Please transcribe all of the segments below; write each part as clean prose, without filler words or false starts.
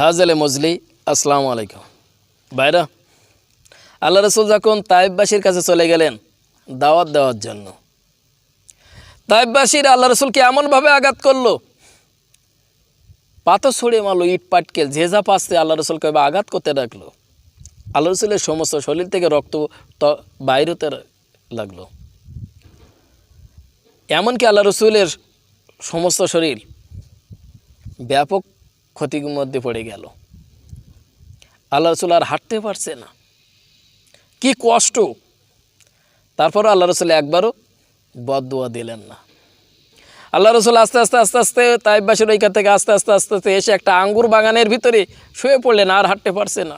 হাজলে মজলি আসসালামু আলাইকুম ভাইরা। আল্লাহ রসুল যখন তাইফবাসীর কাছে চলে গেলেন দাওয়াত দেওয়ার জন্য, তাইফবাসীর আল্লাহ রসুলকে এমনভাবে আঘাত করলো, পাথর ছড়িয়ে মারলো, ইট পাটকেল যে যা পাচ্ছে আল্লাহ রসুলকে আঘাত করতে রাখলো। আল্লাহ রসুলের সমস্ত শরীর থেকে রক্ত বাইর হতে লাগলো। এমনকি আল্লাহ রসুলের সমস্ত শরীর ব্যাপক ক্ষতির মধ্যে পড়ে গেল। আল্লাহ রসুল আর হাঁটতে পারছে না, কি কষ্ট। তারপরও আল্লাহ রসুল একবারও বদদুয়া দিলেন না। আল্লাহ রসুল আস্তে আস্তে আস্তে আস্তে তাইফবাসীর ওইখান থেকে আস্তে আস্তে আস্তে আস্তে এসে একটা আঙ্গুর বাগানের ভিতরে শুয়ে পড়লেন, আর হাঁটতে পারছে না,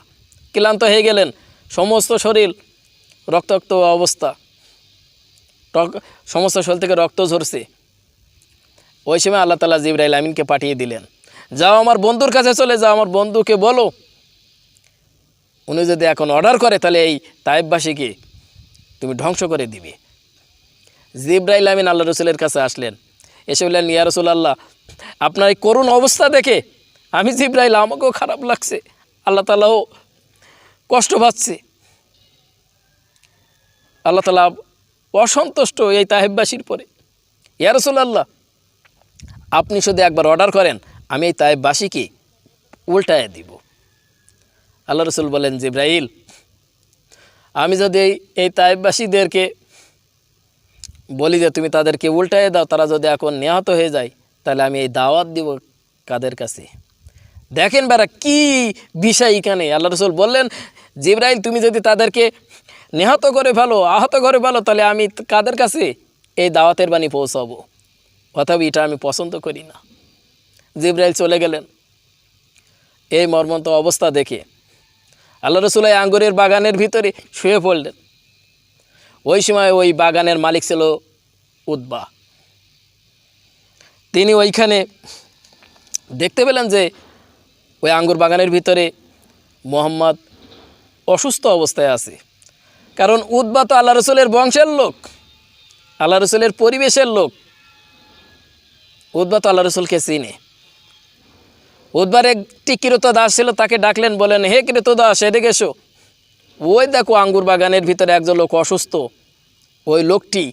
ক্লান্ত হয়ে গেলেন, সমস্ত শরীর রক্তাক্ত অবস্থা, সমস্ত শরীর থেকে রক্ত ঝরছে। ওই সময় আল্লাহ তাআলা জিবরাইল আমিনকে পাঠিয়ে দিলেন, যাও আমার বন্ধুর কাছে চলে যাও, আমার বন্ধুকে বলো উনি যদি এখন অর্ডার করে তাহলে এই তাইফবাসীকে তুমি ধ্বংস করে দিবে। জিবরাইল আমিন আল্লাহ রসুলের কাছে আসলেন, এসে বললেন, ইয়া রাসূলুল্লাহ, আপনার এই করুণ অবস্থা দেখে আমি জিবরাইল, আমাকেও খারাপ লাগছে, আল্লাহ তাআলাও কষ্ট পাচ্ছে, আল্লাহ তাআলা অসন্তুষ্ট এই তাইফবাসীর পরে। ইয়া রাসূলুল্লাহ, আপনি শুধু একবার অর্ডার করেন, আমি এই তাইফবাসীকে উল্টায় দিব। আল্লাহ রসুল বলেন, জিবরাইল, আমি যদি এই তাইফবাসীদেরকে বলি যে তুমি তাদেরকে উল্টায় দাও, তারা যদি এখন নিহত হয়ে যায়, তাহলে আমি এই দাওয়াত দিব কাদের কাছে? দেখেন বেড়া কি বিষয় এখানে। আল্লাহ রসুল বললেন, জিবরাইল, তুমি যদি তাদেরকে নিহত করে ফেলো, আহত করে ফেলো, তাহলে আমি কাদের কাছে এই দাওয়াতের বাণী পৌঁছাবো? অথবা এটা আমি পছন্দ করি না। জিবরাইল চলে গেলেন। এই মর্মন্ত অবস্থা দেখে আল্লাহ রসুল এই আঙ্গুরের বাগানের ভিতরে শুয়ে পড়লেন। ওই সময় ওই বাগানের মালিক ছিল উতবা। তিনি ওইখানে দেখতে পেলেন যে ওই আঙ্গুর বাগানের ভিতরে মুহাম্মদ অসুস্থ অবস্থায় আছে। কারণ উতবা তো আল্লাহ রসুলের বংশের লোক, আল্লাহ রসুলের পরিবেশের লোক। উতবা তো আল্লাহ রসুলকে চিনে। উতবার একটি ক্রীতদাস ছিল, তাকে ডাকলেন, বলেন, হে ক্রীতদাস, এদিকে এসো। ওই দেখো আঙ্গুর বাগানের ভিতরে একজন লোক অসুস্থ। ওই লোকটি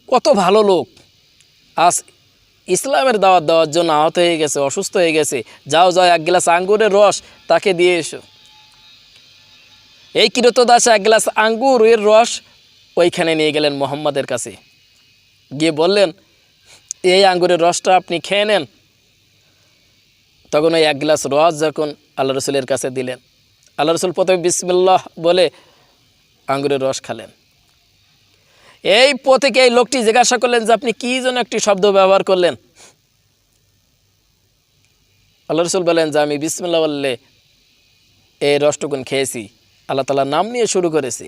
কত ভালো লোক, আজ ইসলামের দাওয়াত দেওয়ার জন্য আহত হয়ে গেছে, অসুস্থ হয়ে গেছে, যাও যাও এক গ্লাস আঙ্গুরের রস তাকে দিয়ে এসো। এই ক্রীতদাস এক গ্লাস আঙ্গুরের রস ওইখানে নিয়ে গেলেন মুহাম্মাদের কাছে, গিয়ে বললেন, এই আঙ্গুরের রসটা আপনি খেয়ে নেন। তখন ওই এক গ্লাস রস যখন আল্লাহ রসুলের কাছে দিলেন, আল্লাহ রসুল প্রথমে বিসমিল্লাহ বলে আঙ্গুরের রস খালেন। এই পথে এই লোকটি জিজ্ঞাসা করলেন যে আপনি কী জন্য একটি শব্দ ব্যবহার করলেন? আল্লাহ রসুল বলেন যে আমি বিসমিল্লাহ বললে এই রসটুকুন খেয়েছি, আল্লাহ তাআলার নাম নিয়ে শুরু করেছি।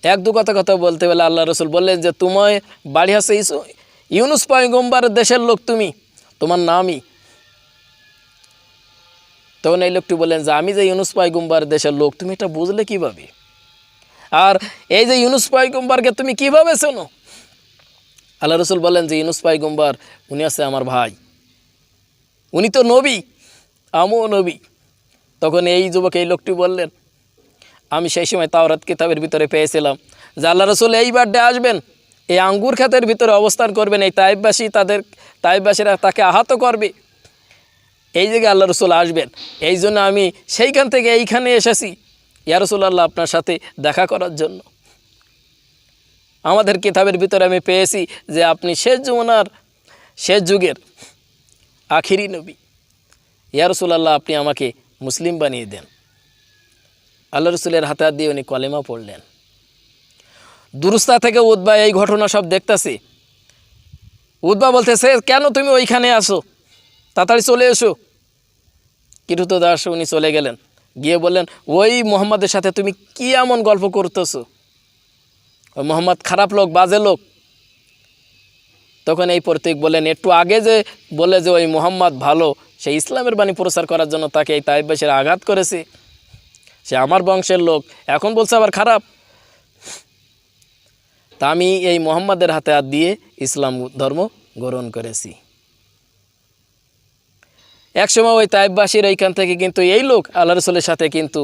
এক দু কথা বলতে বলে আল্লাহ রসুল বললেন যে তোমার বাড়ি আছে ইউনুস পয়গম্বরের দেশের লোক, তুমি, তোমার নামই। তখন এই লোকটি বললেন যে আমি যে ইউনুস পয়গম্বরের দেশের লোক, তুমি এটা বুঝলে কিভাবে? আর এই যে ইউনুস পয়গম্বরকে তুমি কিভাবে শোনো? আল্লাহ রসুল বলেন যে ইউনুস পয়গম্বর উনি আছে আমার ভাই, উনি তো নবী, আমিও নবী। তখন এই যুবক, এই লোকটি বললেন, আমি সেই সময় তাওরাত কিতাবের ভিতরে পেয়েছিলাম যে আল্লাহ রসুল এই বাড্ডে আসবেন, এই আঙ্গুর ক্ষেতের ভিতরে অবস্থান করবেন, এই তাইফবাসীরা তাকে আহত করবে, এই জায়গায় আল্লাহ রসুল আসবেন। এই জন্য আমি সেইখান থেকে এইখানে এসেছি ইয়া রাসূলুল্লাহ আপনার সাথে দেখা করার জন্য। আমাদের কিতাবের ভিতরে আমি পেয়েছি যে আপনি শেষ জমানার, শেষ যুগের আখিরি নবী। ইয়া রাসূলুল্লাহ আপনি আমাকে মুসলিম বানিয়ে দেন। আল্লাহ রসুলের হাতে হাত দিয়ে উনি কলেমা পড়লেন। দুরুস্তা থেকে উতবা এই ঘটনা সব দেখতেছে। উতবা বলতেছে, কেন তুমি ওইখানে আসো, তাড়াতাড়ি চলে এসো। ক্রীতদাস উনি চলে গেলেন, গিয়ে বললেন, ওই মুহাম্মাদের সাথে তুমি কি এমন গল্প করতেছো? ওই মুহাম্মদ খারাপ লোক, বাজে লোক। তখন এই প্রতীক বললেন, একটু আগে যে বলে যে ওই মুহাম্মদ ভালো, সে ইসলামের বাণী প্রচার করার জন্য তাকে এই তাইফবাসীরা আঘাত করেছে, সে আমার বংশের লোক, এখন বলছে আবার খারাপ। তা আমি এই মুহাম্মাদের হাতে হাত দিয়ে ইসলাম ধর্ম গ্রহণ করেছি। একসময় ওই তায়েফবাসীর ওইখান থেকে কিন্তু এই লোক আল্লাহ রসুলের সাথে কিন্তু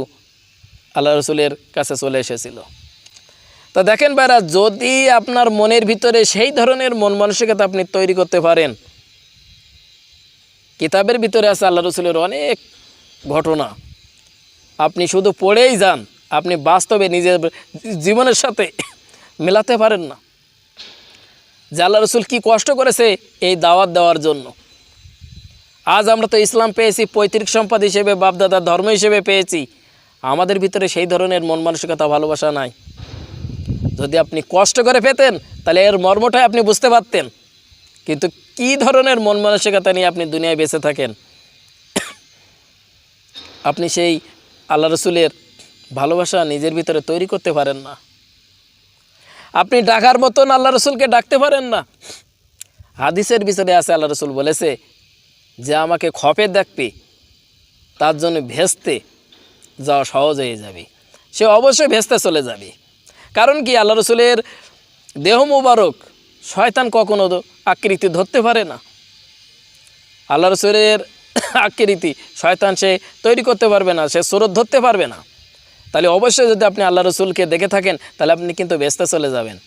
আল্লাহ রসুলের কাছে চলে এসেছিল। তো দেখেন ভাইরা, যদি আপনার মনের ভিতরে সেই ধরনের মন মানসিকতা আপনি তৈরি করতে পারেন, কিতাবের ভিতরে আছে আল্লাহ রসুলের অনেক ঘটনা, আপনি শুধু পড়েই যান, আপনি বাস্তবে নিজের জীবনের সাথে মেলাতে পারেন না যে আল্লাহ রসুল কী কষ্ট করেছে এই দাওয়াত দেওয়ার জন্য। আজ আমরা তো ইসলাম পেয়েছি পৈতৃক সম্পদ হিসেবে, বাপদাদার ধর্ম হিসেবে পেয়েছি, আমাদের ভিতরে সেই ধরনের মন মানসিকতা ভালোবাসা নাই। যদি আপনি কষ্ট করে পেতেন তাহলে এর মর্মটাই আপনি বুঝতে পারতেন। কিন্তু কী ধরনের মন মানসিকতা নিয়ে আপনি দুনিয়ায় বেঁচে থাকেন, আপনি সেই আল্লাহ রসুলের ভালোবাসা নিজের ভিতরে তৈরি করতে পারেন না। আপনি ডাকার মতন আল্লাহ রসুলকে ডাকতে পারেন না। হাদিসের ভিতরে আছে আল্লাহ রসুল বলেছে যে আমাকে খপে দেখবে তার জন্য ভেস্তে যাওয়া সহজ হয়ে যাবে, সে অবশ্যই ভেস্তে চলে যাবে। কারণ কি, আল্লাহ রসুলের দেহ মুবারক শয়তান কখনো আকৃতি ধরতে পারে না। আল্লাহ রসুলের আকৃতি শয়তান সে তৈরি করতে পারবে না, সে সুরত ধরতে পারবে না। তাহলে অবশ্যই যদি আপনি আল্লাহ রসুলকে দেখে থাকেন তাহলে আপনি কিন্তু ভেস্তে চলে যাবেন।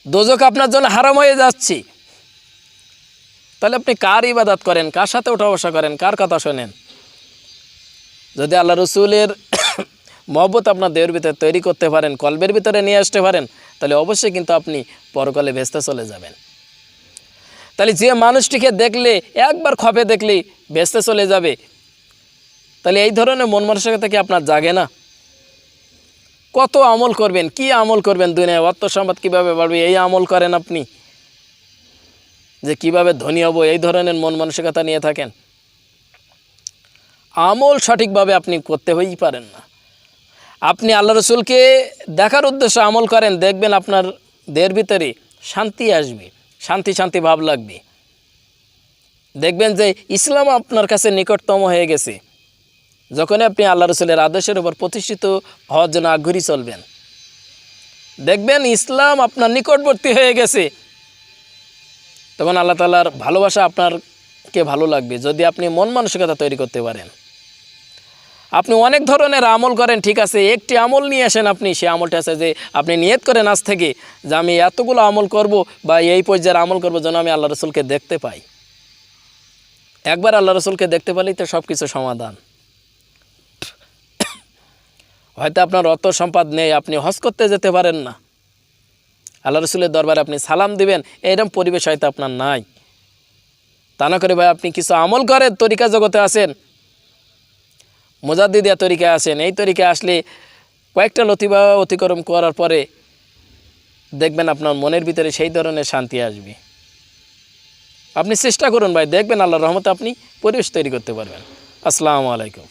দোজখ আপনার জন্য হারাম হয়ে যাচ্ছে, তাহলে আপনি কার ইবাদত করেন, কার সাথে ওঠা বসা করেন, কার কথা শোনেন? যদি আল্লাহ রসুলের মহব্বত আপনার দেহের ভিতরে তৈরি করতে পারেন, কলবের ভিতরে নিয়ে আসতে পারেন, তাহলে অবশ্যই কিন্তু আপনি পরকালে ভেস্তে চলে যাবেন। তাহলে যে মানুষটিকে দেখলে, একবার খপে দেখলেই ভেস্তে চলে যাবে, তাহলে এই ধরনের মন মানসিকতা কি আপনার জাগে না? কত আমল করবেন, কি আমল করবেন দুনিয়ায়, অর্থ সম্পদ কীভাবে বাড়বে এই আমল করেন আপনি, যে কিভাবে ধনী হব এই ধরনের মন মানসিকতা নিয়ে থাকেন, আমল সঠিকভাবে আপনি করতে হয়েই পারেন না। আপনি আল্লাহ রসুলকে দেখার উদ্দেশ্যে আমল করেন, দেখবেন আপনার দেহের ভিতরে শান্তি আসবে, শান্তি শান্তি ভাব লাগবে। দেখবেন যে ইসলাম আপনার কাছে নিকটতম হয়ে গেছে। যখনই আপনি আল্লাহ রসুলের আদেশের উপর প্রতিষ্ঠিত হওয়ার জন্য আগ্রহী চলবেন, দেখবেন ইসলাম আপনার নিকটবর্তী হয়ে গেছে, তখন আল্লাহ তাআলার ভালোবাসা আপনারকে ভালো লাগবে। যদি আপনি মন মানসিকতা তৈরি করতে পারেন, আপনি অনেক ধরনের আমল করেন, ঠিক আছে, একটি আমল নিয়ে আসেন আপনি, সেই আমলটা আছে যে আপনি নিয়ত করেন আজ থেকে যে আমি এতগুলো আমল করব বা এই পর্যায়ের আমল করব যেন আমি আল্লাহ রসুলকে দেখতে পাই। একবার আল্লাহ রসুলকে দেখতে পেলেই তো সব কিছু সমাধান। হয়তো আপনার অর্থ সম্পদ নেই, আপনি হজ করতে যেতে পারেন না, আল্লাহ রসুলের দরবারে আপনি সালাম দিবেন, এরকম পরিবেশ হয়তো আপনার নাই। তা না করে ভাই আপনি কিছু আমল করেন, তরিকা জগতে আসেন, মুজাদ্দিদিয়া তরিকায় আসেন, এই তরিকায় আসলে কয়েকটা লতিবা অতিক্রম করার পরে দেখবেন আপনার মনের ভিতরে সেই ধরনের শান্তি আসবে। আপনি চেষ্টা করুন ভাই, দেখবেন আল্লাহর রহমতে আপনি পরিবেশ তৈরি করতে পারবেন। আসসালামু আলাইকুম।